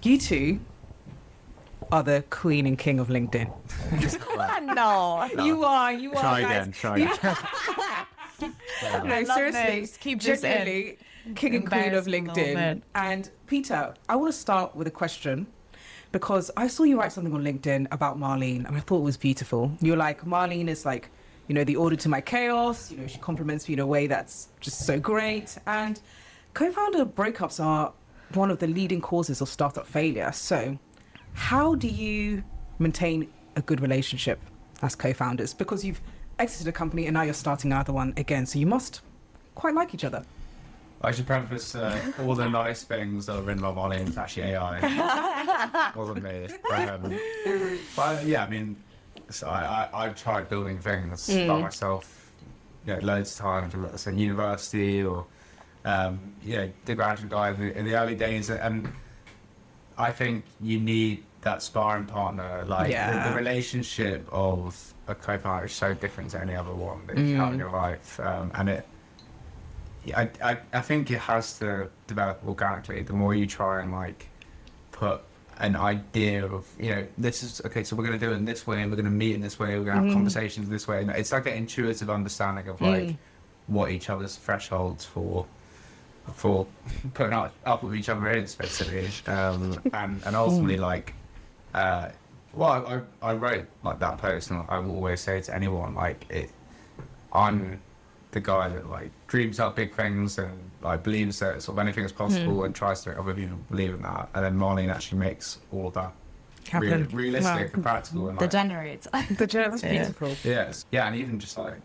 You two are the queen and king of LinkedIn. No. You are. Try guys. again. Try again. No, seriously. This. Keep this in. Genuinely, king and queen of Embarrassing a little LinkedIn. bit. And Peter, I want to start with a question because I saw you write something on LinkedIn about Marlene and I thought it was beautiful. You're like, Marlene is like, you know, the order to my chaos. You know, she compliments me in a way that's just so great. And co-founder breakups are one of the leading causes of startup failure. So how do you maintain a good relationship as co-founders? Because you've exited a company and now you're starting another one again. So you must quite like each other. I should preface all the nice things that are written about Marlene is actually AI. Wasn't me. But yeah, I mean, so I've tried building things by myself, you know, loads of times, let's say university or, you know, the graduate guy in the early days. And I think you need that sparring partner. Like the relationship of a co-founder is so different to any other one that you have in your life. And I think it has to develop organically. The more you try and like put an idea of, you know, this is okay, so we're going to do it in this way, and we're going to meet in this way, we're going to have conversations this way. And it's like an intuitive understanding of like what each other's thresholds for putting up with each other is, basically. And ultimately, like, well, I wrote like that post, and I will always say to anyone, like, I'm the guy that like dreams up big things and like believes that sort of anything is possible and tries to make other people believe in that. And then Marlene actually makes all of that realistic and practical. And, like, Degenerates. That's beautiful. yes. Yeah, and even just like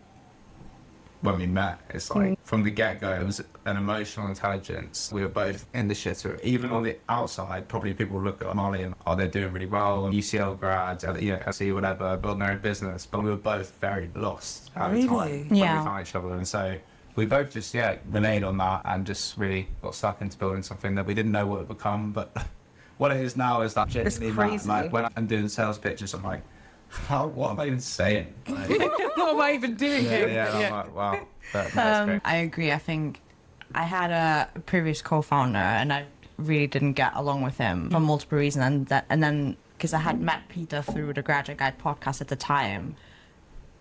when we met, it's like from the get-go, it was an emotional intelligence. We were both in the shitter. Even on the outside, probably people look at Marley and, oh, they're doing really well. UCL grads, you know, SE, whatever, building their own business. But we were both very lost at the time when we found each other. And so we both just, reneged on that and just really got stuck into building something that we didn't know what it would become. But what it is now is that genuinely, crazy. like, when I'm doing sales pitches, I'm like, what am I even saying? Like, What am I even doing here? I'm like, wow. That's great. I agree. I think I had a previous co-founder and I really didn't get along with him for multiple reasons. And then because I had met Peter through the Graduate Guide podcast at the time,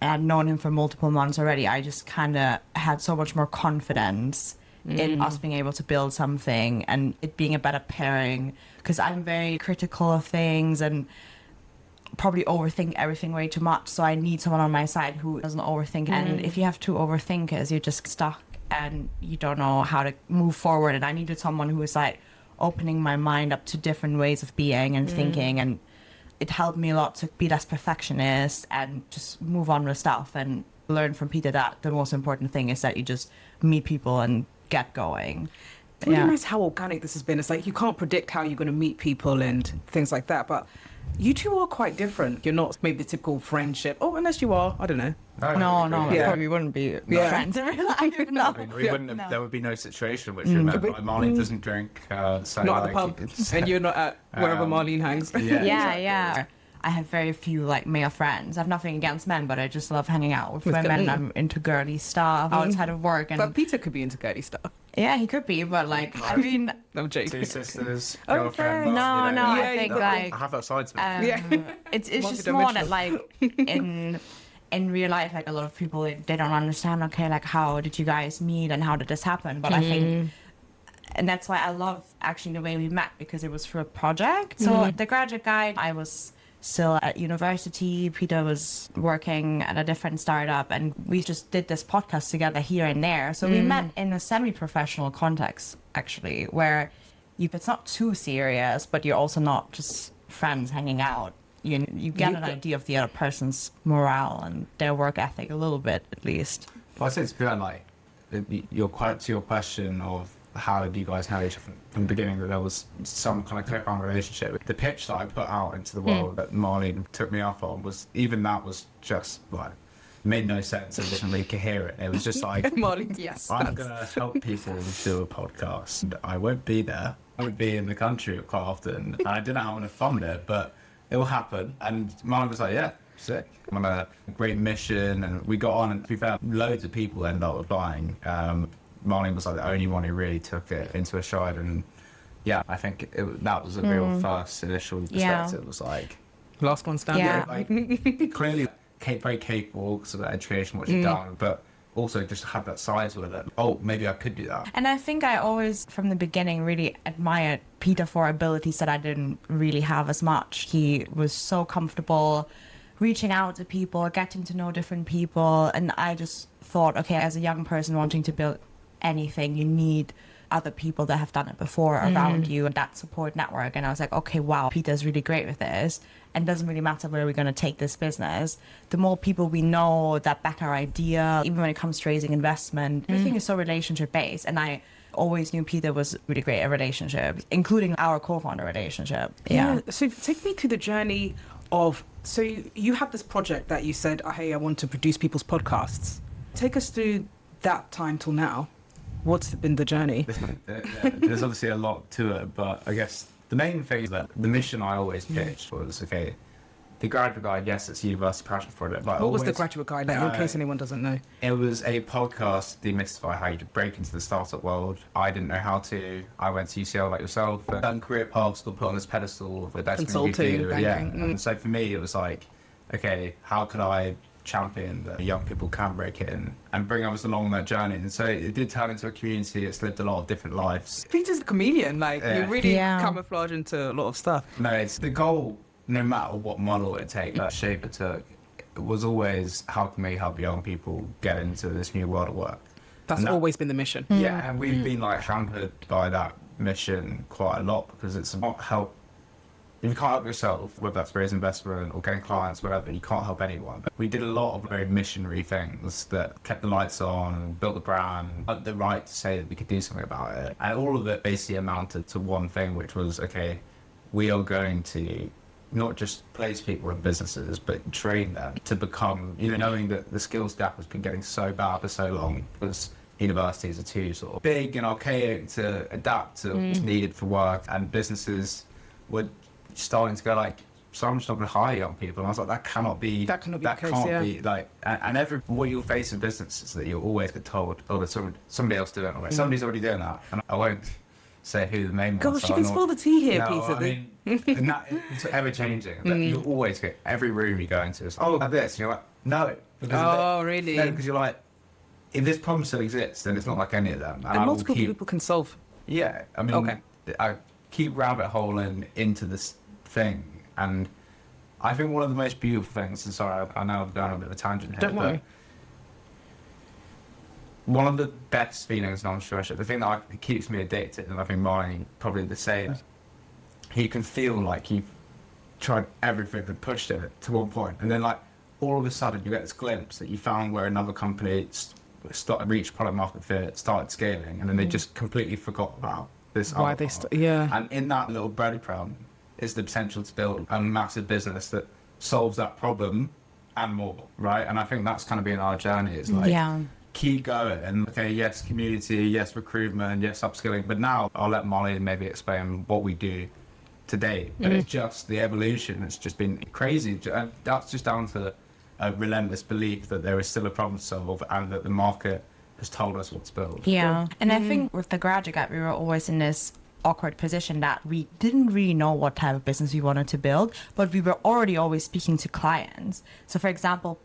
and I'd known him for multiple months already, I just kind of had so much more confidence in us being able to build something and it being a better pairing, because I'm very critical of things and probably overthink everything way too much. So I need someone on my side who doesn't overthink. And if you have two overthinkers, you're just stuck and you don't know how to move forward. And I needed someone who was like opening my mind up to different ways of being and thinking. And it helped me a lot to be less perfectionist and just move on with stuff and learn from Peter that the most important thing is that you just meet people and get going. It's really nice how organic this has been. It's like you can't predict how you're going to meet people and things like that. But you two are quite different. You're not maybe the typical friendship. Oh, unless you are. I don't know. No, Yeah. probably wouldn't be friends in real life. No. I mean, we wouldn't have, there would be no situation which remember like Marlene doesn't drink, so Not like, at the pub. And you're not at wherever Marlene hangs. Yeah. I have very few like male friends. I have nothing against men, but I just love hanging out with women. I'm into girly stuff outside of work. And But Peter could be into girly stuff. yeah, he could be, but like, I mean, I'm joking. two sisters, Oh, girlfriends. fair. no, you know, I think like, I have that side to me. it's just more that like in real life, like a lot of people, they don't understand, okay, like how did you guys meet and how did this happen? But I think, and that's why I love actually the way we met, because it was through a project. So the Graduate Guide, I was still at university, Peter was working at a different startup, and we just did this podcast together here and there. So we met in a semi-professional context, actually, where it's not too serious, but you're also not just friends hanging out. You get an idea of the other person's morale and their work ethic a little bit, at least. Well, I think it's beyond like your question of how did you guys know each other from the beginning, that there was some kind of co-founder relationship. The pitch that I put out into the world that Marlene took me up on was just like made no sense and wasn't really coherent. It was just like, Marlene, yes. I'm going to help people do a podcast. I won't be there. I would be in the country quite often. And I didn't know how I'm going to fund it, but it will happen. And Marlene was like, yeah, sick. I'm on a great mission. And we got on, and to be fair, loads of people ended up applying. Marlene was like the only one who really took it into a stride and yeah, I think that was a real first initial perspective. It was like, Last one standing. Yeah. like clearly very capable because of that education, what she'd done, but also just had that size with it. Oh, maybe I could do that. And I think I always, from the beginning, really admired Peter for abilities that I didn't really have as much. He was so comfortable reaching out to people, getting to know different people. And I just thought, okay, as a young person wanting to build anything, you need other people that have done it before around you and that support network. And I was like, okay, wow, Peter's really great with this. And doesn't really matter where we're going to take this business. The more people we know that back our idea, even when it comes to raising investment, everything is so relationship based. And I always knew Peter was really great at relationships, including our co-founder relationship. Yeah. So take me through the journey of, so you had this project that you said, hey, I want to produce people's podcasts. Take us through that time till now. What's been the journey? There's obviously a lot to it, but I guess the main thing is that the mission I always pitched was, okay, the graduate guide, yes, it's a university passion project, but what was the graduate guide, like, in case anyone doesn't know? It was a podcast to demystify how you could break into the startup world. I didn't know how to. I went to UCL like yourself, and done career paths, got put on this pedestal of the best thing you Consulting, do. banking. Yeah, and so for me, it was like, okay, how could I champion that young people can break in and bring others along that journey? And so it did turn into a community. It's lived a lot of different lives. Peter's a chameleon, like, you really camouflage into a lot of stuff. No, it's the goal, no matter what model it takes, that shape it took, it was always, how can we help young people get into this new world of work? That's always been the mission. Yeah, and we've been like hampered by that mission quite a lot, because it's not help. If you can't help yourself, whether that's raising investment or getting clients, whatever, you can't help anyone. We did a lot of very missionary things that kept the lights on and built the brand, had the right to say that we could do something about it. And all of it basically amounted to one thing, which was, okay, we are going to not just place people in businesses, but train them to become, knowing that the skills gap has been getting so bad for so long, because universities are too sort of big and archaic to adapt to what's needed for work, and businesses were starting to go like, so I'm just not going to hire young people. And I was like, that cannot be the case, like, and what you'll face in business is that you'll always get told, oh, there's somebody else doing it already. Somebody's already doing that. And I won't say who the main ones Gosh, are. you can spill the tea here, No, Peter. I mean, and it's ever changing. You'll always get, every room you go into is, oh, like this. And you're like, no. Really? No, because you're like, if this problem still exists, then it's not like any of them. And multiple people can solve. Yeah, I mean, I keep rabbit holing into this thing, and I think one of the most beautiful things, and sorry, I know I've gone on a bit of a tangent here. Don't worry. One of the best feelings in entrepreneurship, the thing that keeps me addicted, and I think mine probably the same, you can feel like you've tried everything and pushed it to one point, and then like all of a sudden you get this glimpse that you found where another company reached product market fit, started scaling, and then they just completely forgot about this. Why they And in that little breadcrumb is the potential to build a massive business that solves that problem and more, right? And I think that's kind of been our journey. It's like, keep going. And okay, yes, community, yes, recruitment, yes, upskilling. But now I'll let Marlene maybe explain what we do today. But it's just the evolution. It's just been crazy. And that's just down to a relentless belief that there is still a problem to solve and that the market has told us what to build. Yeah. And I think with the graduate guide, we were always in this awkward position that we didn't really know what type of business we wanted to build, but we were already always speaking to clients. So for example,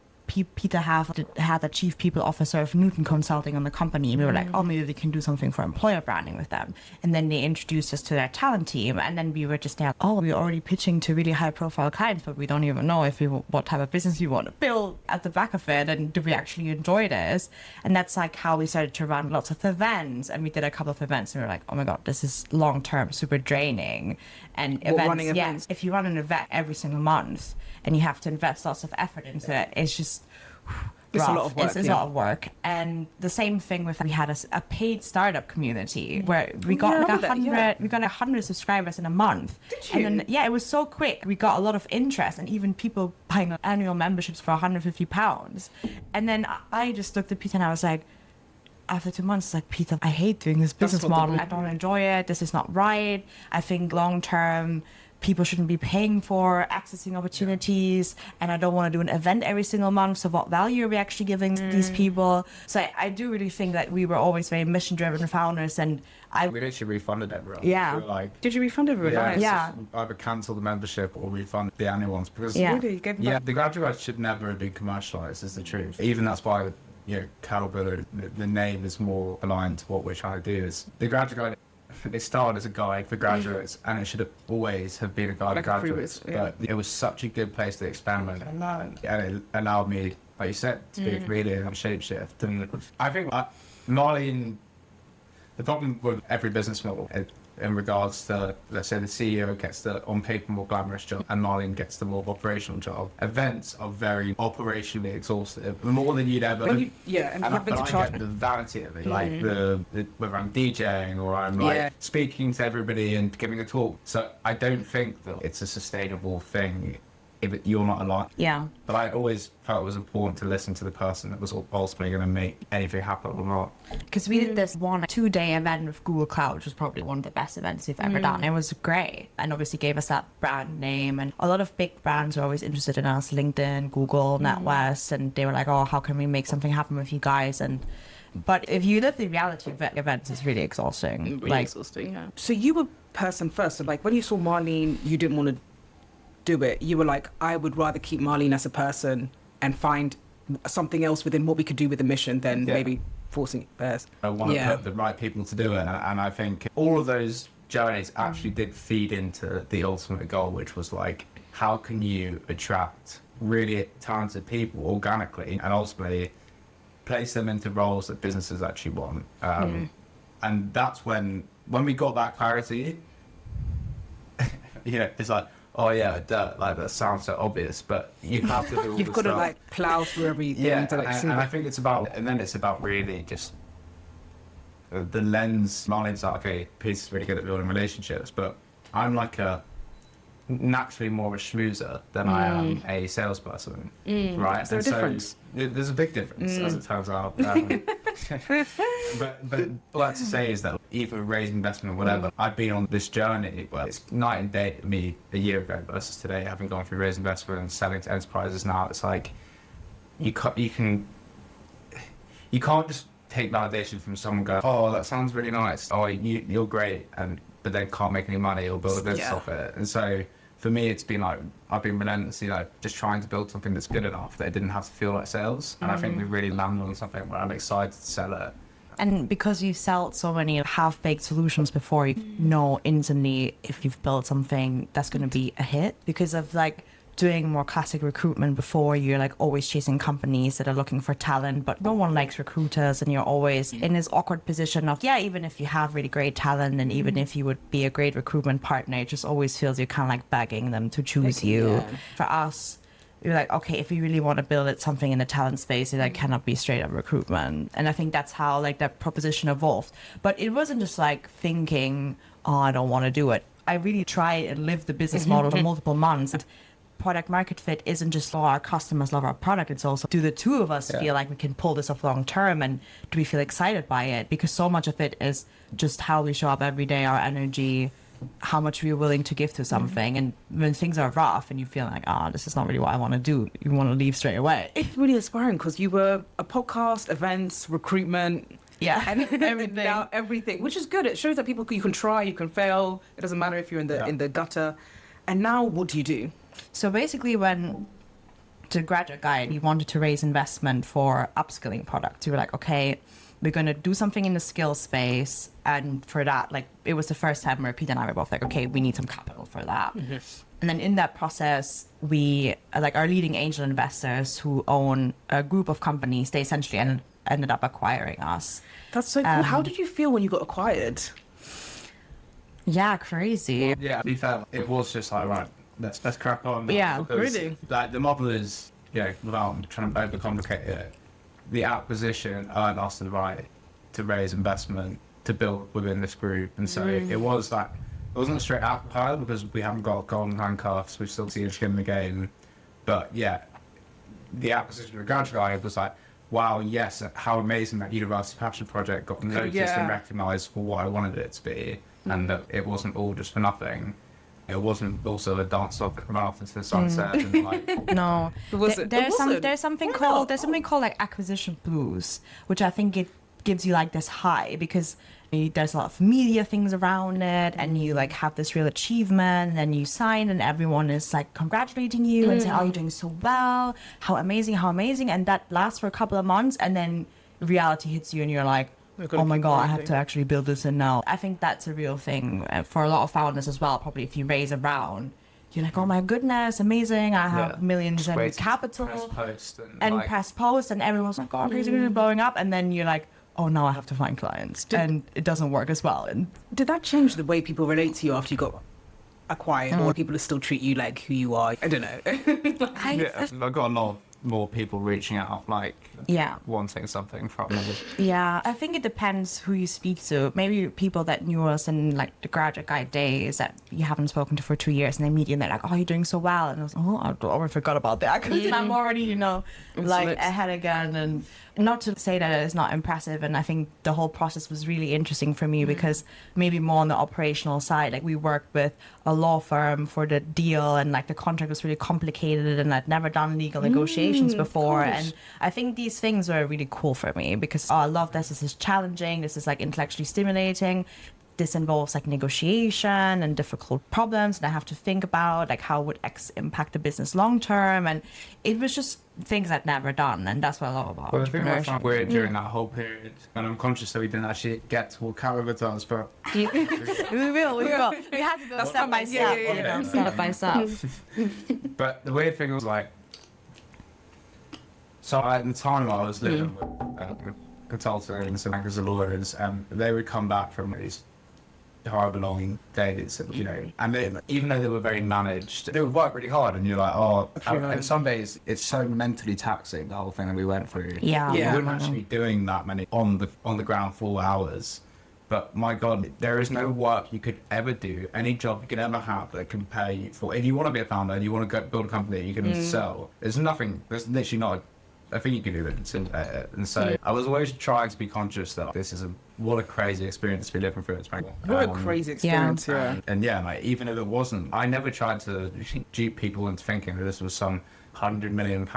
Peter had the chief people officer of Newton Consulting on the company, and we were like, oh, maybe we can do something for employer branding with them. And then they introduced us to their talent team, and then we were just like, oh, we're already pitching to really high profile clients, but we don't even know what type of business we want to build at the back of it, and do we actually enjoy this? And that's like how we started to run lots of events, and we did a couple of events, and we were like, oh my god, this is long term super draining. And events, if you run an event every single month and you have to invest lots of effort into it, it's just it's a lot of work. It's a lot of work. And the same thing with, we had a paid startup community where we got 100 subscribers in a month. Did you? And then, it was so quick. We got a lot of interest, and even people buying annual memberships for £150. And then I just looked at Peter and I was like, after 2 months, like, Peter, I hate doing this business model. I don't enjoy it. This is not right. I think long term people shouldn't be paying for accessing opportunities, and I don't want to do an event every single month, so what value are we actually giving these people? So I do really think that we were always very mission-driven founders, and We literally refunded everyone. Yeah. We were like, Did you refund everyone? yeah, Nice. it's Yeah. just either cancel the membership or refund the annual ones because Yeah. Really? You gave them yeah, back? the graduate guide should never have been commercialized, is the truth. Even that's why, Calibr, the name is more aligned to what we're trying to do. Is the graduate guide, it started as a guide for graduates, and it should have always have been a guide Like for a free graduates. bit, yeah. But it was such a good place to experiment, and it allowed me, like you said, to be a comedian and shapeshift. And I think Marlene, the problem with every business model in regards to, let's say, the CEO gets the on paper more glamorous job and Marlene gets the more operational job. Events are very operationally exhaustive, more than you'd ever. And you have been to I charge. get the vanity of it, like the whether I'm DJing or I'm like Yeah. speaking to everybody and giving a talk. So I don't think that it's a sustainable thing if you're not aligned. Yeah. But I always felt it was important to listen to the person that was ultimately going to make anything happen or not. Because we did this 2-day event with Google Cloud, which was probably one of the best events we've ever done. It was great, and obviously gave us that brand name. And a lot of big brands were always interested in us: LinkedIn, Google, NatWest, and they were like, "Oh, how can we make something happen with you guys?" But if you live the reality of events, it's really exhausting. Really exhausting, yeah. So you were person first. So like when you saw Marlene, you didn't want to do it. You were like, I would rather keep Marlene as a person and find something else within what we could do with the mission than maybe forcing it first. I want to put the right people to do it. And I think all of those journeys actually did feed into the ultimate goal, which was like, how can you attract really talented people organically and ultimately place them into roles that businesses actually want? And that's when we got that clarity, it's like, oh yeah, like that sounds so obvious, but you have to do all You've the got to stuff. like plow through everything. Yeah, to, like, see and the- I think it's about really just the lens. Marlene's like, okay, Peter's really good at building relationships, but I'm like naturally more of a schmoozer than I am a salesperson, right? Is there a difference? There's a big difference, as it turns out. But all I have to say is that either raise investment or whatever, I've been on this journey where it's night and day to me a year ago versus today, having gone through raise investment and selling to enterprises now. It's like you can't just take validation from someone going, oh, that sounds really nice, oh, you're great, but then can't make any money or build a business off it. And so for me, it's been like, I've been relentlessly like just trying to build something that's good enough that it didn't have to feel like sales. And I think we really landed on something where I'm excited to sell it. And because you sell so many half-baked solutions before, you know instantly if you've built something that's going to be a hit. Because of like doing more classic recruitment before, you're like always chasing companies that are looking for talent, but no one likes recruiters, and you're always in this awkward position of, even if you have really great talent and even if you would be a great recruitment partner, it just always feels you're kind of like begging them to choose you. Yeah. For us, you're like, okay, if we really want to build it something in the talent space, it like cannot be straight up recruitment. And I think that's how like that proposition evolved. But it wasn't just like thinking, oh, I don't want to do it. I really tried and lived the business model for multiple months. Product market fit isn't just, oh, our customers love our product. It's also, do the two of us feel like we can pull this off long term, and do we feel excited by it? Because so much of it is just how we show up every day, our energy, how much we're willing to give to something. And when things are rough and you feel like, this is not really what I want to do, you want to leave straight away. It's really inspiring because you were a podcast, events, recruitment. Yeah, And everything. now everything, which is good. It shows that people, you can try, you can fail. It doesn't matter if you're in the gutter. And now what do you do? So basically, when the graduate guide, we wanted to raise investment for upskilling products. We were like, okay, we're going to do something in the skill space. And for that, like, it was the first time where Peter and I were both like, okay, we need some capital for that. And then in that process, we, like, our leading angel investors who own a group of companies, they essentially ended up acquiring us. That's so cool. How did you feel when you got acquired? Yeah, crazy. Yeah, to be fair, it was just like, right, let's crack on. Yeah, Because, really. Like, the model is, without trying to overcomplicate it, the acquisition earned us the right to raise investment to build within this group. And so it was like, it wasn't a straight acquire because we haven't got golden handcuffs, we've still seen skin in the game. But yeah, the acquisition of Graduate Guide was like, wow, yes, how amazing that University Passion Project got noticed and recognised for what I wanted it to be, and that it wasn't all just for nothing. It wasn't also a dance off from after to the sunset and like No, Was it? It wasn't. there's something Why called not? there's something called like acquisition blues, which I think it gives you like this high because there's a lot of media things around it, and you like have this real achievement, and then you sign, and everyone is like congratulating you and say, "Oh, you're doing so well! How amazing!" And that lasts for a couple of months, and then reality hits you, and you're like, We've gotta oh my keep god, I have grinding. to actually build this in now. I think that's a real thing for a lot of founders as well. Probably if you raise a round, you're like, oh my goodness, amazing! I have Yeah. millions just in wait to capital press post and like, press post, and everyone's like, oh, crazy, blowing up, and then you're like, oh, now I have to find clients, and it doesn't work as well. And Did that change the way people relate to you after you got acquired, or people still treat you like who you are? I don't know. yeah, I've got a lot more people reaching out like yeah. wanting something from me. Yeah, I think it depends who you speak to. Maybe people that knew us in like the graduate guide days that you haven't spoken to for 2 years, and they meet you and they're like, "Oh, you're doing so well," and I was, "Oh, I already forgot about that because I'm already, like Absolutely. ahead again." And not to say that it's not impressive, and I think the whole process was really interesting for me because maybe more on the operational side, like we worked with a law firm for the deal, and like the contract was really complicated, and I'd never done legal negotiations before, gosh. and I think these things were really cool for me because I love this. This is challenging. This is like intellectually stimulating. This involves like negotiation and difficult problems, and I have to think about like how would X impact the business long term. And it was just things I'd never done, and that's what I love about Well, the thing I entrepreneurship. found weird during that whole period, and I'm conscious that we didn't actually get to what Calibr does, but we will. We had to go step by step, yeah. step by step. But the weird thing was like, so at the time I was living with consultants and bankers and lawyers, and they would come back from these however long days, and even though they were very managed, they would work really hard, and you're like, oh, and some days it's so mentally taxing, the whole thing that we went through. Yeah. You Yeah. wouldn't actually be doing that many on the ground full hours. But my God, there is no work you could ever do, any job you could ever have that can pay you for. If you want to be a founder and you want to go build a company that you can sell, there's literally not a thing you can do that. And so I was always trying to be conscious that this is what a crazy experience to be living through. It's What a crazy experience, yeah. And yeah, like, even if it wasn't, I never tried to dupe people into thinking that this was some £100 million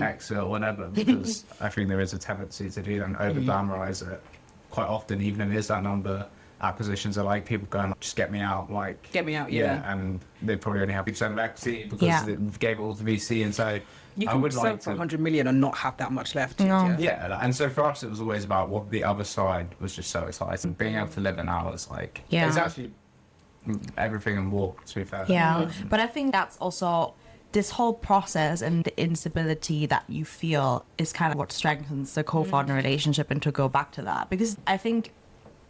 exit or whatever, because I think there is a tendency to do that and over glamorize it. Quite often, even if it is that number, acquisitions are like people going, just get me out, like Get me out, yeah. and they probably only have 50% of equity because Yeah. they gave it all to VC, and so You I can would sell like for to. 100 million and not have that much left. No. Yeah, and so for us, it was always about what the other side was just so exciting. Being able to live in ours, like, Yeah. it's actually everything and more, to be fair. Yeah, but I think that's also this whole process and the instability that you feel is kind of what strengthens the co-founder relationship. And to go back to that, because I think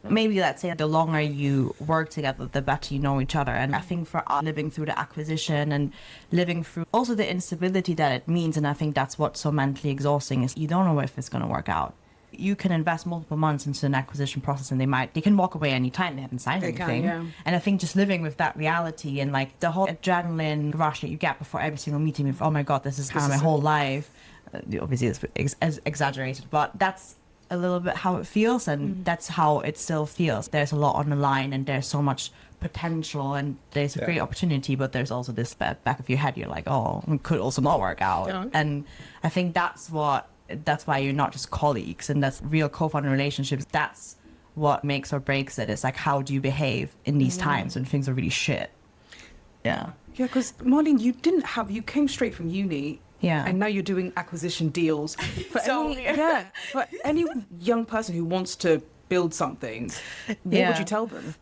maybe let's say the longer you work together, the better you know each other. And I think for us, living through the acquisition and living through also the instability that it means, and I think that's what's so mentally exhausting, is you don't know if it's going to work out. You can invest multiple months into an acquisition process and they can walk away anytime. They haven't signed They can, anything. yeah. And I think just living with that reality and like the whole adrenaline rush that you get before every single meeting of, oh my God, this is kind of my whole life. Obviously it's exaggerated, but that's a little bit how it feels, and that's how it still feels. There's a lot on the line, and there's so much potential, and there's a great opportunity, but there's also this back of your head, you're like, oh, it could also not work out. Yeah. And I think that's why you're not just colleagues, and that's real co-founder relationships. That's what makes or breaks it. It's like, how do you behave in these times when things are really shit? Yeah. Yeah, because Marlene, you came straight from uni. Yeah. And now you're doing acquisition deals. For for any young person who wants to build something, what Yeah. would you tell them?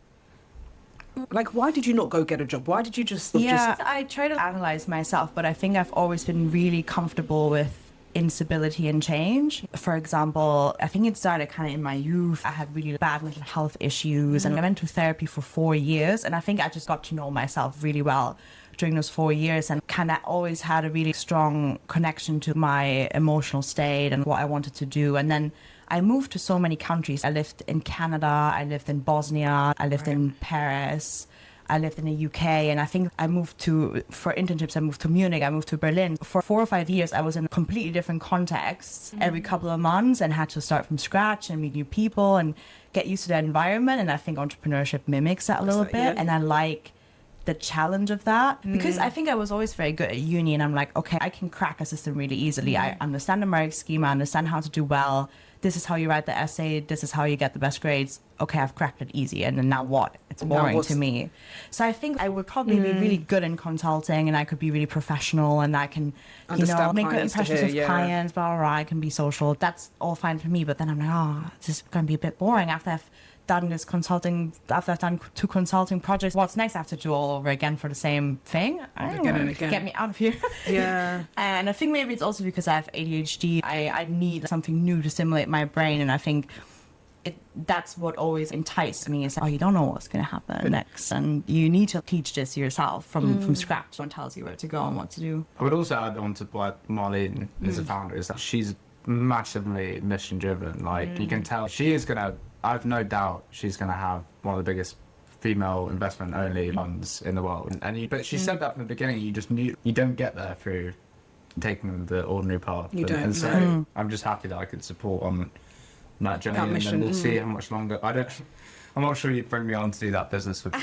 Like, why did you not go get a job? Why did you just I try to analyze myself, but I think I've always been really comfortable with instability and change. For example, I think it started kind of in my youth. I had really bad mental health issues, and I went to therapy for 4 years, and I think I just got to know myself really well during those 4 years, and kind of always had a really strong connection to my emotional state and what I wanted to do. And then I moved to so many countries. I lived in Canada, I lived in Bosnia, I lived in Paris, I lived in the UK, and I think for internships, I moved to Munich, I moved to Berlin. For 4 or 5 years, I was in completely different contexts every couple of months and had to start from scratch and meet new people and get used to that environment. And I think entrepreneurship mimics that a little bit. Yeah. And I like the challenge of that, because I think I was always very good at uni, and I'm like, okay, I can crack a system really easily. I understand the merit scheme, I understand how to do well. This is how you write the essay, this is how you get the best grades. Okay, I've cracked it easy, and then now what? It's boring to me. So I think I would probably be really good in consulting, and I could be really professional, and I can, make good impressions with clients, blah, blah, blah. I can be social. That's all fine for me. But then I'm like, oh, this is going to be a bit boring after I've done this consulting, after I've done 2 consulting projects. What's next? I have to do all over again for the same thing. Again and again. Get me out of here. Yeah. And I think maybe it's also because I have ADHD. I need something new to stimulate my brain, and I think that's what always enticed me is, you don't know what's going to happen next, and you need to teach this yourself from scratch. Someone tells you where to go and what to do. I would also add on to what Marlene is a founder, is that she's massively mission driven. Like you can tell she is gonna, I've no doubt she's gonna have one of the biggest female investment only funds in the world. But she said that from the beginning, you just knew you don't get there through taking the ordinary path. You don't. And so I'm just happy that I could support on that journey, and then we'll see how much longer. I'm not sure you'd bring me on to do that business with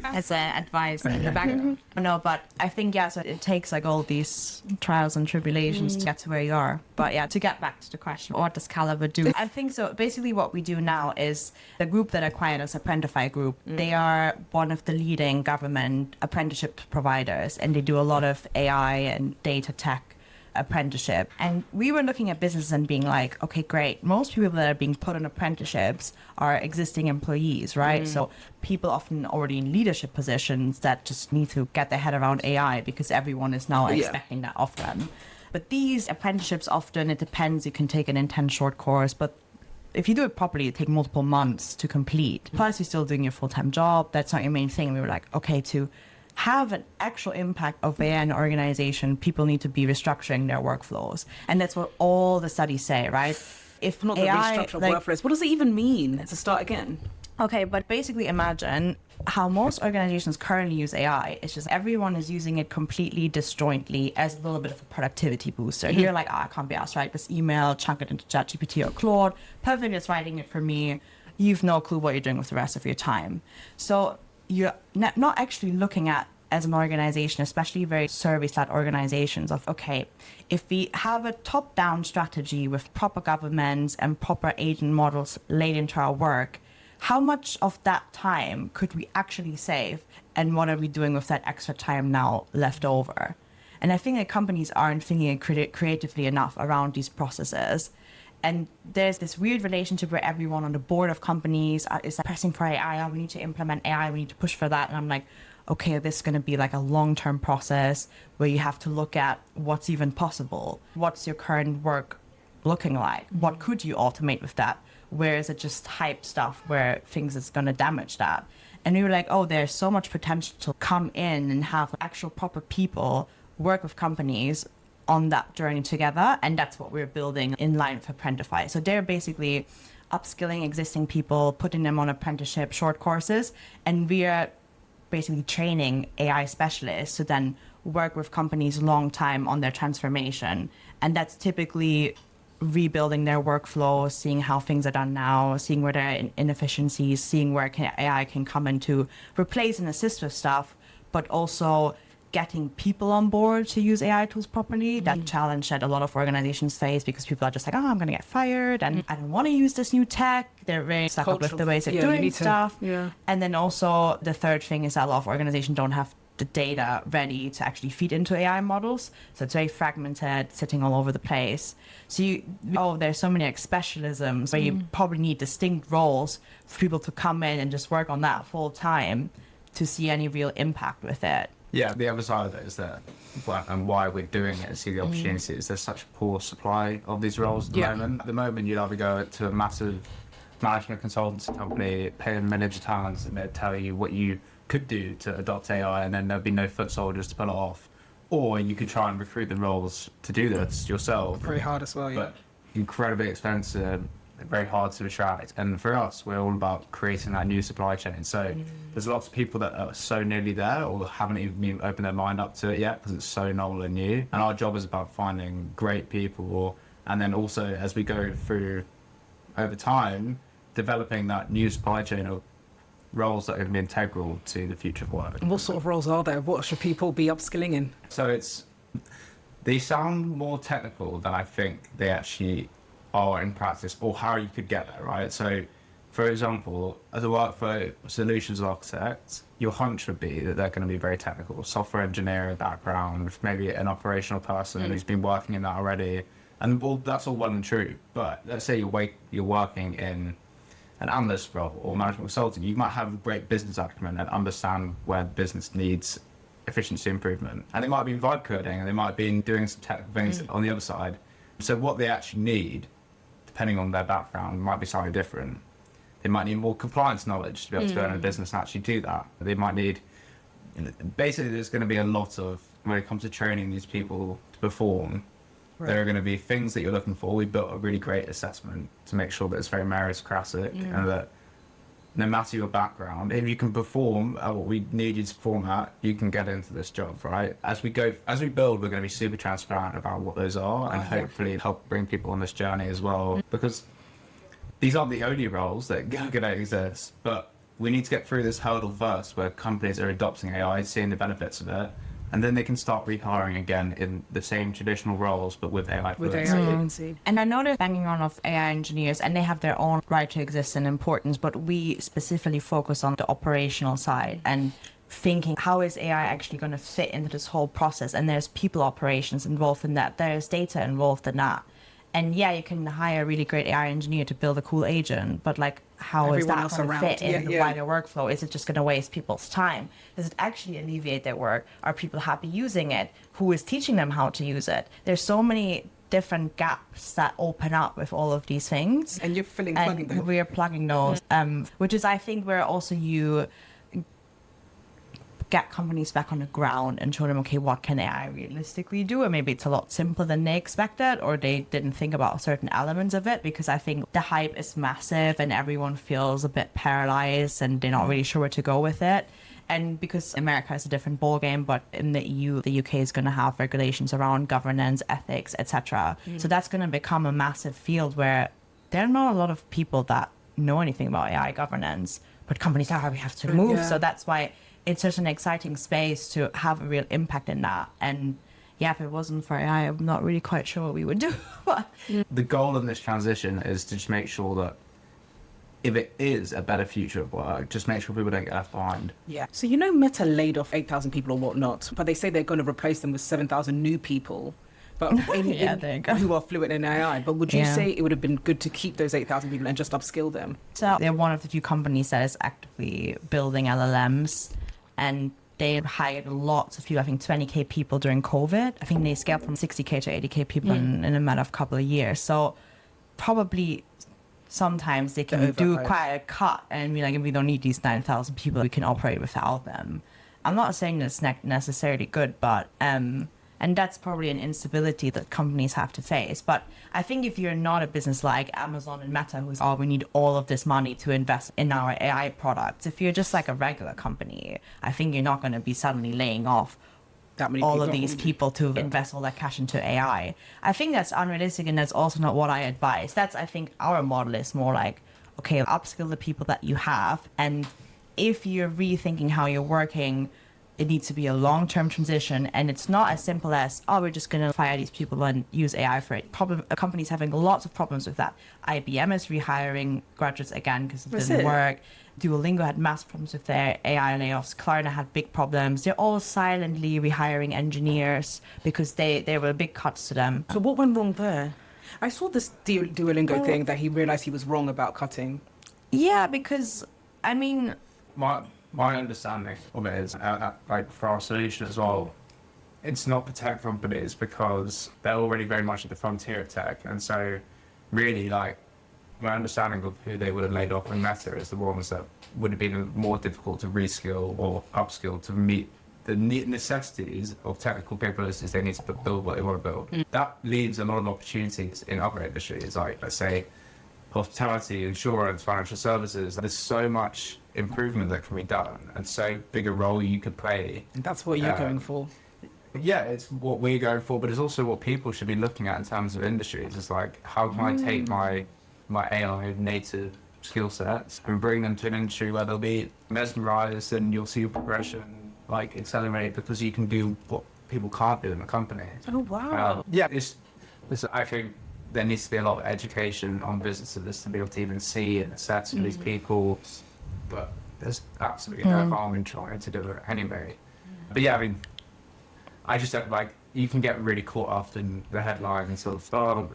as advice in the background. No, but I think, so it takes like all these trials and tribulations to get to where you are. But yeah, to get back to the question, what does Calibr do? I think so. Basically what we do now is the group that acquired us, Apprentify Group, they are one of the leading government apprenticeship providers, and they do a lot of AI and data tech apprenticeship. And we were looking at businesses and being like, okay, great, most people that are being put on apprenticeships are existing employees, right? So people often already in leadership positions that just need to get their head around AI because everyone is now expecting that of them. But these apprenticeships, often it depends, you can take an intense short course, but if you do it properly, it takes multiple months to complete. Plus you're still doing your full-time job, that's not your main thing. We were like, okay, to have an actual impact of AI in an organization, people need to be restructuring their workflows. And that's what all the studies say, right? If not the restructure workflows, what does it even mean to start again? Okay, but basically imagine how most organizations currently use AI. It's just everyone is using it completely disjointly as a little bit of a productivity booster. You're like, I can't be asked, write this email, chunk it into ChatGPT or Claude. Perfect, it's writing it for me. You've no clue what you're doing with the rest of your time. So you're not actually looking at, as an organization, especially very service-led organizations, of, okay, if we have a top-down strategy with proper governance and proper agent models laid into our work, how much of that time could we actually save, and what are we doing with that extra time now left over? And I think that companies aren't thinking creatively enough around these processes. And there's this weird relationship where everyone on the board of companies is pressing for AI. We need to implement AI. We need to push for that. And I'm like, okay, this is going to be like a long-term process where you have to look at what's even possible. What's your current work looking like? What could you automate with that? Where is it just hype stuff where things is going to damage that? And we were like, oh, there's so much potential to come in and have actual proper people work with companies on that journey together. And that's what we're building in line with Apprentify. So they're basically upskilling existing people, putting them on apprenticeship short courses, and we are basically training AI specialists to then work with companies long time on their transformation. And that's typically rebuilding their workflow, seeing how things are done now, seeing where there are inefficiencies, seeing where AI can come in to replace and assist with stuff, but also getting people on board to use AI tools properly. That challenge that a lot of organizations face, because people are just like, oh, I'm going to get fired and I don't want to use this new tech. They're very stuck up with the ways of doing stuff. And then also the third thing is that a lot of organizations don't have the data ready to actually feed into AI models. So it's very fragmented, sitting all over the place. So there's so many specialisms where you probably need distinct roles for people to come in and just work on that full time to see any real impact with it. Yeah, the other side of it is that, and why we're doing it, and see the opportunities. There's such a poor supply of these roles at the moment. At the moment, you'd either go to a massive management consultancy company, pay them millions of pounds, and they'd tell you what you could do to adopt AI, and then there'd be no foot soldiers to pull it off. Or you could try and recruit the roles to do this yourself. Very hard as well, But incredibly expensive, very hard to attract. And for us, we're all about creating that new supply chain. So there's lots of people that are so nearly there or haven't even opened their mind up to it yet because it's so novel and new. And our job is about finding great people, and then also as we go through over time, developing that new supply chain of roles that are going to be integral to the future of work. And what sort of roles are there? What should people be upskilling in? So they sound more technical than I think they actually are in practice, or how you could get there, right? So, for example, as a workflow solutions architect, your hunch would be that they're going to be very technical, software engineer background, maybe an operational person who's been working in that already. And well, that's all well and true. But let's say you're working in an analyst role or management consulting, you might have a great business acumen and understand where the business needs efficiency improvement. And they might be vibe coding, and they might be doing some technical things on the other side. So what they actually need, depending on their background, might be slightly different. They might need more compliance knowledge to be able to go in a business and actually do that. They might need, basically there's going to be a lot of, when it comes to training these people to perform, there are going to be things that you're looking for. We built a really great assessment to make sure that it's very meritocratic and that no matter your background, if you can perform at what we need you to perform at, you can get into this job, right? As we build, we're going to be super transparent about what those are and hopefully help bring people on this journey as well. Because these aren't the only roles that are going to exist, but we need to get through this hurdle first where companies are adopting AI, seeing the benefits of it, and then they can start rehiring again in the same traditional roles, but with AI. With AI fluency. And I know they're banging on of AI engineers, and they have their own right to exist and importance, but we specifically focus on the operational side and thinking, how is AI actually going to fit into this whole process? And there's people operations involved in that. There's data involved in that. And yeah, you can hire a really great AI engineer to build a cool agent, but like, how is that going to fit in the wider workflow? Is it just going to waste people's time? Does it actually alleviate their work? Are people happy using it? Who is teaching them how to use it? There's so many different gaps that open up with all of these things. And you're plugging them. We are plugging those, which is, I think, where also you get companies back on the ground and show them, okay, what can AI realistically do? And maybe it's a lot simpler than they expected, or they didn't think about certain elements of it, because I think the hype is massive and everyone feels a bit paralyzed and they're not really sure where to go with it. And because America is a different ballgame, but in the EU, the UK is going to have regulations around governance, ethics, etc. So that's going to become a massive field where there are not a lot of people that know anything about AI governance, but companies are, we have to move. So that's why it's such an exciting space to have a real impact in that. And yeah, if it wasn't for AI, I'm not really quite sure what we would do. The goal of this transition is to just make sure that if it is a better future of work, just make sure people don't get left behind. Yeah. So Meta laid off 8,000 people or whatnot, but they say they're going to replace them with 7,000 new people. But there you go. Who are fluent in AI. But would you say it would have been good to keep those 8,000 people and just upskill them? So they're one of the few companies that is actively building LLMs. And they hired lots of people, I think 20k people during COVID. I think they scaled from 60k to 80k people in a matter of a couple of years. So probably sometimes they can do quite a cut and be like, if we don't need these 9,000 people, we can operate without them. I'm not saying that's necessarily good, but and that's probably an instability that companies have to face. But I think if you're not a business like Amazon and Meta, who's, oh, we need all of this money to invest in our AI products. If you're just like a regular company, I think you're not going to be suddenly laying off that many all of these people to invest all that cash into AI. I think that's unrealistic, and that's also not what I advise. That's, I think, our model is more like, okay, upskill the people that you have. And if you're rethinking how you're working, it needs to be a long-term transition, and it's not as simple as, oh, we're just going to fire these people and use AI for it. A company's having lots of problems with that. IBM is rehiring graduates again because it didn't work. Duolingo had massive problems with their AI layoffs. Klarna had big problems. They're all silently rehiring engineers because they were big cuts to them. So what went wrong there? I saw this Duolingo thing that he realized he was wrong about cutting. Yeah, because, I mean... My understanding of it is, like for our solution as well, it's not for tech companies because they're already very much at the frontier of tech. And so really, like, my understanding of who they would have laid off in Meta is the ones that would have been more difficult to reskill or upskill to meet the necessities of technical capabilities they need to build what they want to build. That leaves a lot of opportunities in other industries, like, let's say, hospitality, insurance, financial services. There's so much improvement that can be done and so big a role you could play. And that's what you're going for. Yeah, it's what we're going for, but it's also what people should be looking at in terms of industries. It's like, how can I take my AI native skill sets and bring them to an industry where they'll be mesmerized and you'll see your progression like accelerate because you can do what people can't do in a company. Oh, wow. Yeah, I think there needs to be a lot of education on businesses to be able to even see and assess these people, but there's absolutely no harm in trying to do it anyway. But yeah, I mean, I just don't like, you can get really caught up in the headline and sort of, oh,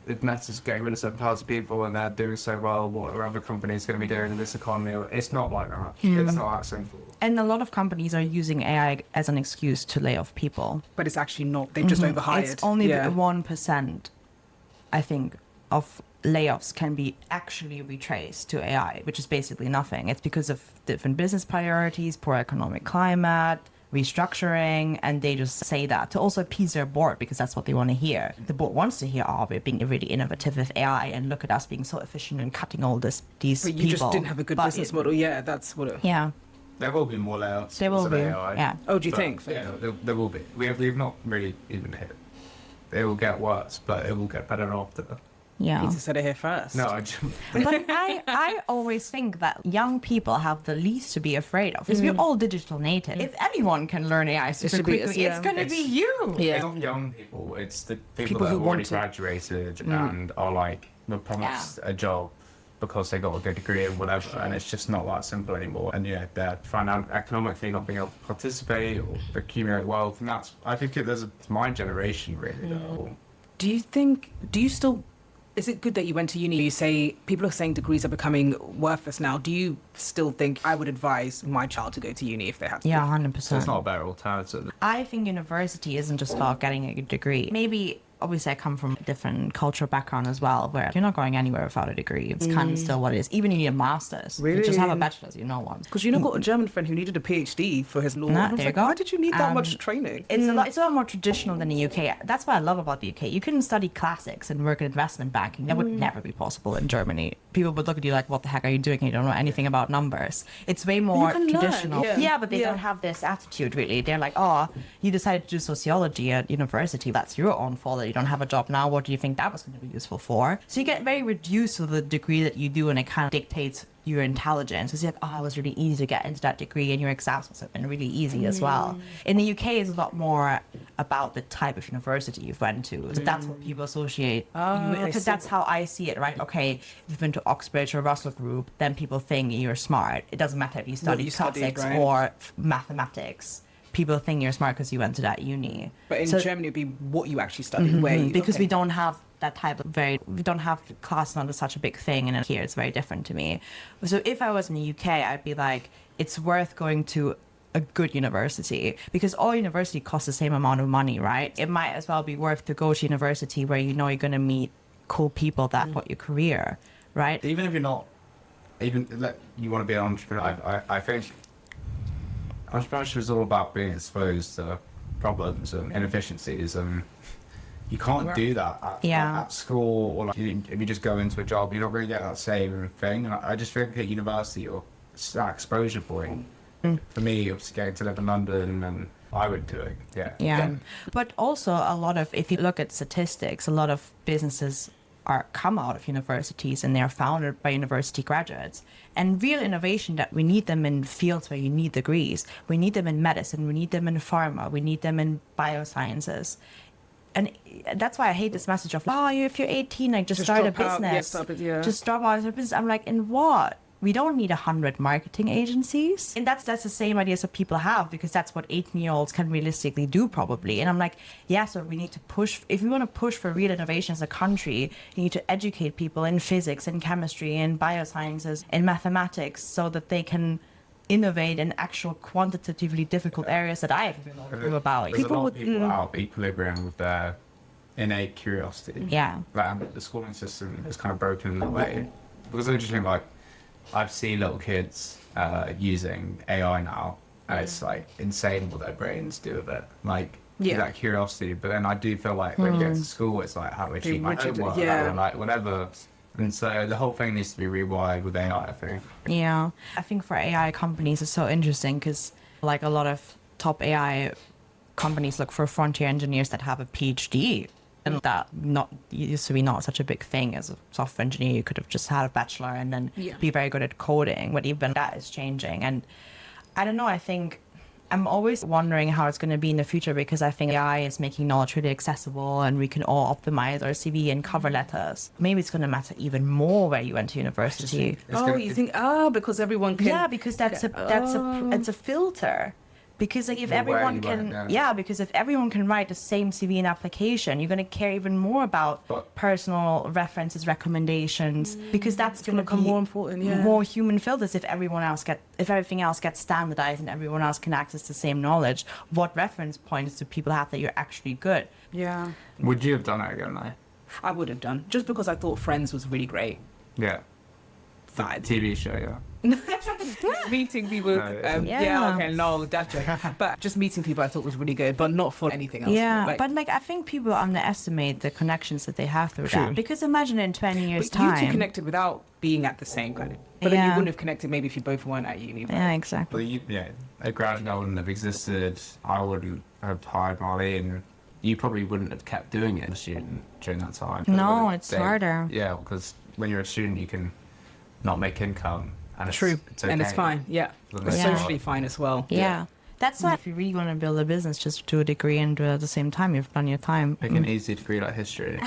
it matters getting rid of certain parts of people and they're doing so well, what are other companies going to be doing in this economy? It's not like that. It's not that simple. And a lot of companies are using AI as an excuse to lay off people. But it's actually not. They've just overhired. It's only 1%, I think, of layoffs can be actually retraced to AI, which is basically nothing. It's because of different business priorities, poor economic climate, restructuring, and they just say that to also appease their board because that's what they want to hear. The board wants to hear, oh, we're being really innovative with AI and look at us being so efficient and cutting all these But you people. just didn't have a good business model. Yeah, that's what it... Yeah. There will be more layouts. There will be, AI, yeah. Oh, do you but, think? Yeah, there will be. We've not really even hit it. It will get worse, but it will get better after. Yeah. Peter said it here first. No, But I always think that young people have the least to be afraid of because we're all digital native. If anyone can learn AI super should be us, quickly, yeah. it's going to be you. It's not young people, it's the people People that who have want already to. graduated and are like, were promised a job because they got a good degree and whatever, and it's just not that simple anymore. And yeah, they're economically not being able to participate or accumulate wealth, and I think it's my generation really. Though. Do you still... Is it good that you went to uni? You say people are saying degrees are becoming worthless now. Do you still think I would advise my child to go to uni if they had to? Yeah, 100%. So it's not a better alternative. I think university isn't just about getting a degree. Maybe, obviously, I come from a different cultural background as well, where you're not going anywhere without a degree. It's kind of still what it is. Even if you need a master's. Really? You just have a bachelor's, you know one. Because got a German friend who needed a PhD for his law. Nah, And I was there like, you go. why did you need that much training? It's a lot more traditional than the UK. That's what I love about the UK. You can study classics and work in investment banking. That would never be possible in Germany. People would look at you like, what the heck are you doing? You don't know anything about numbers. It's way more can learn, traditional. yeah. But they don't have this attitude, really. They're like, oh, you decided to do sociology at university. That's your own fault that you don't have a job now. What do you think that was going to be useful for? So you get very reduced to the degree that you do, and it kind of dictates your intelligence. It's like, oh, it was really easy to get into that degree, and your exams must have been really easy as well. In the UK, it's a lot more about the type of university you've went to. So that's what people associate. Because that's how I see it, right? Okay, if you've been to Oxbridge or Russell Group, then people think you're smart. It doesn't matter if you studied classics or mathematics. People think you're smart because you went to that uni. But in Germany, it'd be what you actually studied. Because we don't have that type of we don't have class not as such a big thing, and here it's very different to me. So if I was in the UK, I'd be like, it's worth going to a good university because all university costs the same amount of money, right? It might as well be worth to go to university where you know you're going to meet cool people that want your career, right? Even if you're not, you want to be an entrepreneur, I think entrepreneurship is all about being exposed to problems and inefficiencies, and you can't do that at school, or like if you just go into a job, you're not going to get that same thing. And I just think at university, it's that exposure point. For me, it was getting to live in London, and I would do it. Yeah. But also a lot of, if you look at statistics, a lot of businesses come out of universities and they're founded by university graduates. And real innovation, that we need them in fields where you need degrees. We need them in medicine, we need them in pharma, we need them in biosciences. And that's why I hate this message of, oh, if you're 18, like just start a business. Just drop out of the business. I'm like, in what? We don't need 100 marketing agencies. And that's the same ideas that people have, because that's what 18-year-olds can realistically do probably. And I'm like, yeah, so we need to push, if we want to push for real innovation as a country, you need to educate people in physics and chemistry and biosciences and mathematics so that they can innovate in actual quantitatively difficult areas that I have been about. There's a lot of people out of equilibrium with their innate curiosity. Yeah. Like, the schooling system is kind of broken in that way. Because it's interesting, like, I've seen little kids using AI now, and it's like insane what their brains do with it. Like, that curiosity. But then I do feel like when you get to school, it's like how they treat my homework, or like whatever. And so the whole thing needs to be rewired with AI, I think. Yeah. I think for AI companies, it's so interesting because like a lot of top AI companies look for frontier engineers that have a PhD And that not used to be not such a big thing as a software engineer. You could have just had a bachelor and then be very good at coding, but even that is changing. And I don't know, I think I'm always wondering how it's going to be in the future, because I think AI is making knowledge really accessible and we can all optimize our CV and cover letters. Maybe it's going to matter even more where you went to university. Because everyone can. Yeah, because it's a filter. Because like if everyone can, because if everyone can write the same CV and application, you're going to care even more about personal references, recommendations, because that's going to become more important, more human filters. If everything else gets standardized and everyone else can access the same knowledge, what reference points do people have that you're actually good? Yeah. Would you have done it again, though? I would have done, just because I thought Friends was really great. Yeah. The TV show, yeah. Meeting people, that's joke. But just meeting people I thought was really good, but not for anything else. Yeah, but I think people underestimate the connections that they have through that. Because imagine in 20 years' time. You two connected without being at the same kind of. But then you wouldn't have connected maybe if you both weren't at uni. Yeah, exactly. Well, a graduate wouldn't have existed. I wouldn't have hired Marlene. You probably wouldn't have kept doing it as a student during that time. No, it's harder. Yeah, because when you're a student, you can not make income. And True, it's okay. and it's fine. Yeah, it's socially fine as well. Yeah. That's why if you really want to build a business, just do a degree and do it at the same time. You've done your time. Pick an easy degree like history.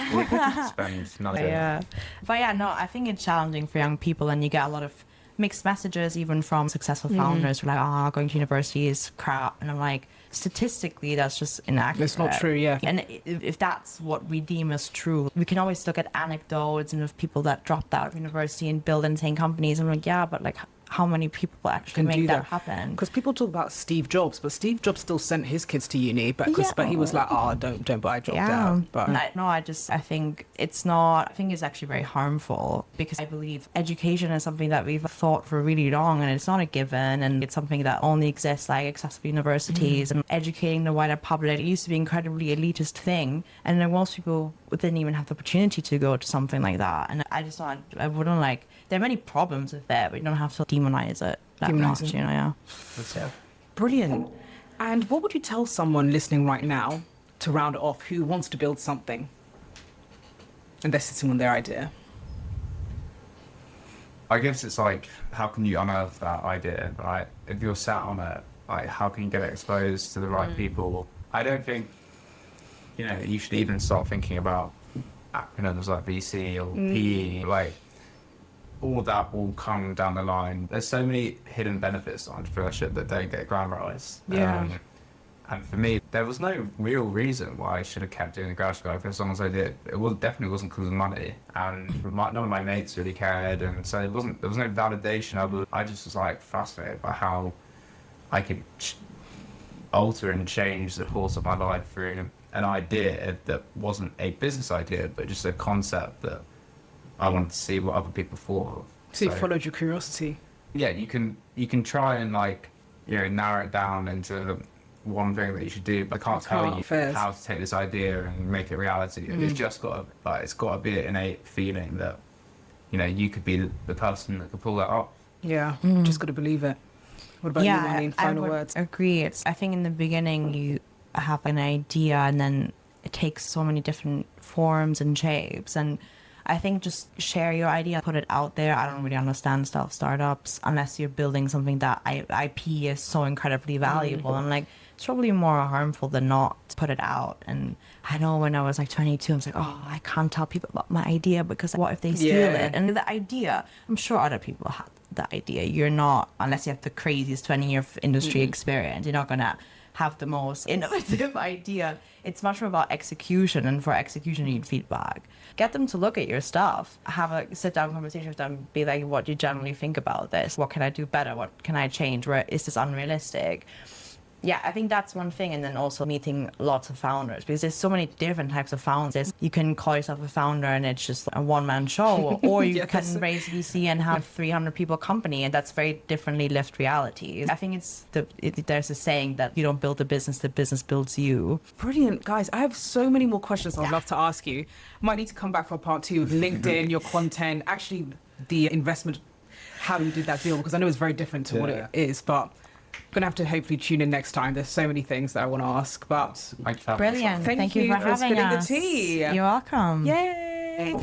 Spend another. Yeah. But I think it's challenging for young people, and you get a lot of mixed messages even from successful founders who are like, going to university is crap. And I'm like, statistically, that's just inaccurate. It's not true, yeah. And if that's what we deem as true, we can always look at anecdotes and of people that dropped out of university and build insane companies. I'm like, yeah, but like, how many people actually make that happen? Because people talk about Steve Jobs, but Steve Jobs still sent his kids to uni, but he was like, don't buy, dropped out. But I think it's not. I think it's actually very harmful, because I believe education is something that we've thought for really long, and it's not a given, and it's something that only exists like accessible universities and educating the wider public. It used to be an incredibly elitist thing, and then most people didn't even have the opportunity to go to something like that. And I wouldn't like. There are many problems with that, but you don't have to demonize it that much, Brilliant. And what would you tell someone listening right now, to round it off, who wants to build something and they're sitting on their idea? I guess it's like, how can you unearth that idea, right? If you're sat on it, like, how can you get it exposed to the right people? I don't think, you should even start thinking about acronyms like VC or PE, like, all that will come down the line. There's so many hidden benefits to entrepreneurship that don't get glamorized. And for me, there was no real reason why I should have kept doing the graduate guide for as long as I did. It definitely wasn't because of money, and none of my mates really cared, and so there was no validation. I just was like fascinated by how I could alter and change the course of my life through an idea that wasn't a business idea, but just a concept that I wanted to see what other people thought of. So you followed your curiosity. Yeah, you can try and narrow it down into one thing that you should do, but I can't tell you how to take this idea and make it reality. It's just got to be an innate feeling that you could be the person that could pull that off. Yeah, just got to believe it. What about you, Marlene? Final words. I agree. I think in the beginning you have an idea, and then it takes so many different forms and shapes, and I think just share your idea, put it out there. I don't really understand startups unless you're building something that IP is so incredibly valuable. I'm like, it's probably more harmful than not to put it out. And I know when I was like 22, I was like, I can't tell people about my idea because what if they steal it? And the idea, I'm sure other people had the idea. You're not, unless you have the craziest 20-year industry experience, you're not going to have the most innovative idea. It's much more about execution, and for execution you need feedback. Get them to look at your stuff, have a sit-down conversation with them, be like, what do you generally think about this? What can I do better? What can I change? Where is this unrealistic? Yeah, I think that's one thing. And then also meeting lots of founders, because there's so many different types of founders. You can call yourself a founder and it's just a one-man show, or you can raise VC and have 300 people company, and that's very differently lived realities. I think there's a saying that you don't build a business, the business builds you. Brilliant. Guys, I have so many more questions I'd love to ask you. Might need to come back for part 2 with LinkedIn, your content, actually the investment, how you did that deal, because I know it's very different to what it is, but Gonna have to hopefully tune in next time. There's so many things that I want to ask, but Thank you for having me. Brilliant. Thank Thank you you for for having spilling the us. tea. You're welcome. yay.